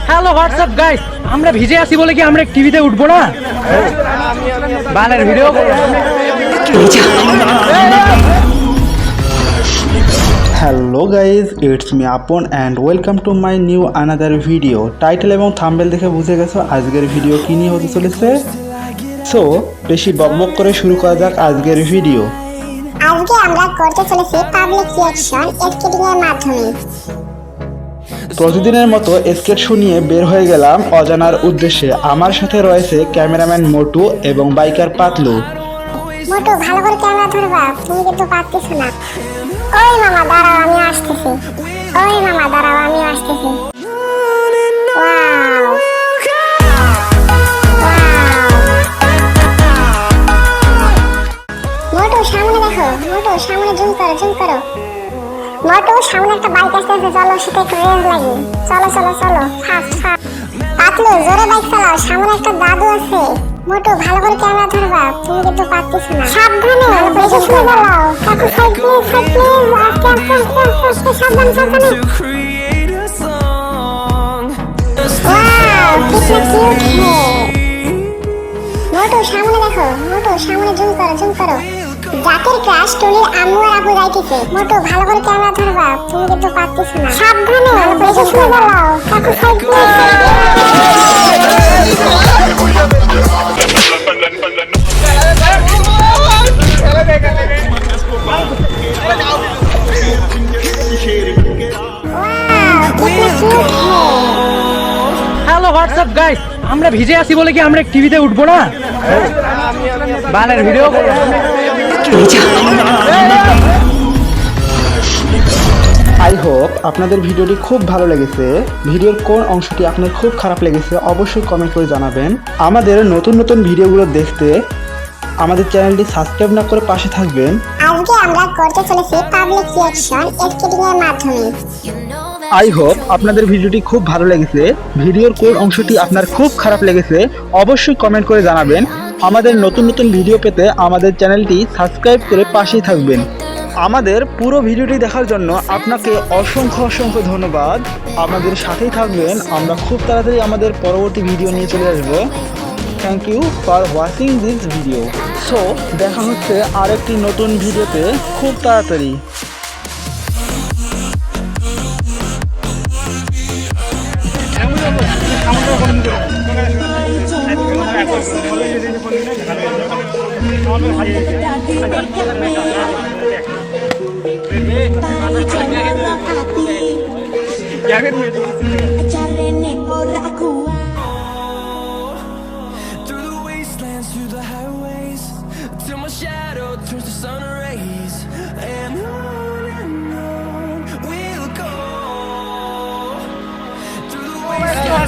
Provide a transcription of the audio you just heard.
Hello WhatsApp guys, আমরা ভিজে আছি বলে কি আমরা টিভিতে উঠবো না? বালের video hello guys, it's me Apon and welcome to my new another video. Title এবং থাম্বনেল দেখে বুঝে গেছো আজকের ভিডিও কী নিয়ে হতে চলেছে। সো বেশি বকবক করে শুরু করা যাক আজকের ভিডিও। আজকে আমরা করতে চলেছি পাবলিক রিঅ্যাকশন স্কেটিং এর মাধ্যমে। প্রতিদিনের মতো স্কেট শো নিয়ে বের হয়ে গেলাম অজানার উদ্দেশ্যে। আমার সাথে রয়েছে ক্যামেরাম্যান মোটু এবং বাইকার পাতলু। মোটু ভালো করে ক্যামেরা ধরবা, তুমি কিন্তু পারতেছ না। ওই মামা দাঁড়াও, আমি আসতেছি। ওই মামা দাঁড়াও, আমি আসতেছি। ওয়াও মোটু সামনে দেখো, মোটু সামনে জুম করো, জুম করো। মোটু সামনে একটা বাইক আসতেছে, চলো সেটা একটু রেস লাগি। চলো চলো চলো, ফাস্ট ফাস্ট। পাতলু জোরে বাইক চালাও, সামনে একটা দাদু আছে। মোটু ভালো করে ক্যামেরা ধরবা, তুমি কিন্তু পারতেছ না। সাবধানে, বেশি স্লো চালাও। কাকু সাইড প্লিজ, সাইড প্লিজ। আস্তে আস্তে আস্তে আস্তে আস্তে, সাবধানে সাবধানে। ওয়াও, কিতনা কিউট है। মোটু সামনে দেখো, মোটু সামনে জুম করো, জুম করো। জাকের ক্রাশ টলির আম্মু আর আব্বু যাইতেছে। মোটু ভালো করে ক্যামেরা ধরবা, তুমি কিন্তু পারতেছ না। সাবধানে, বেশি স্লো চালাও। কাকু side please. Hello WhatsApp guys, আমরা ভিজে আছি বলে কি আমরা টিভিতে উঠবো না? বালের ভিডিও আই হোপ আপনাদের ভিডিওটি খুব ভালো লেগেছে। ভিডিওর কোন অংশটি আপনার খুব খারাপ লেগেছে অবশ্যই কমেন্ট করে জানাবেন। আমাদের নতুন নতুন ভিডিওগুলো দেখতে আমাদের চ্যানেলটি সাবস্ক্রাইব না করে পাশে থাকবেন। আজকে আমরা করতে চলেছি পাবলিক রিঅ্যাকশন স্কেটিং এর মাধ্যমে। আই হোপ আপনাদের ভিডিওটি খুব ভালো লেগেছে। ভিডিওর কোন অংশটি আপনার খুব খারাপ লেগেছে অবশ্যই কমেন্ট করে জানাবেন। আমাদের নতুন নতুন ভিডিও পেতে আমাদের চ্যানেলটি সাবস্ক্রাইব করে পাশেই থাকবেন। আমাদের পুরো ভিডিওটি দেখার জন্য আপনাকে অসংখ্য অসংখ্য ধন্যবাদ। আমাদের সাথেই থাকবেন, আমরা খুব তাড়াতাড়ি আমাদের পরবর্তী ভিডিও নিয়ে চলে আসবো। Thank you for watching this video. So দেখা হচ্ছে আরেকটি নতুন ভিডিওতে খুব তাড়াতাড়ি। Through the wastelands, through the highways, till my shadow turns to sun rays, and on we'll go. Through the wastelands.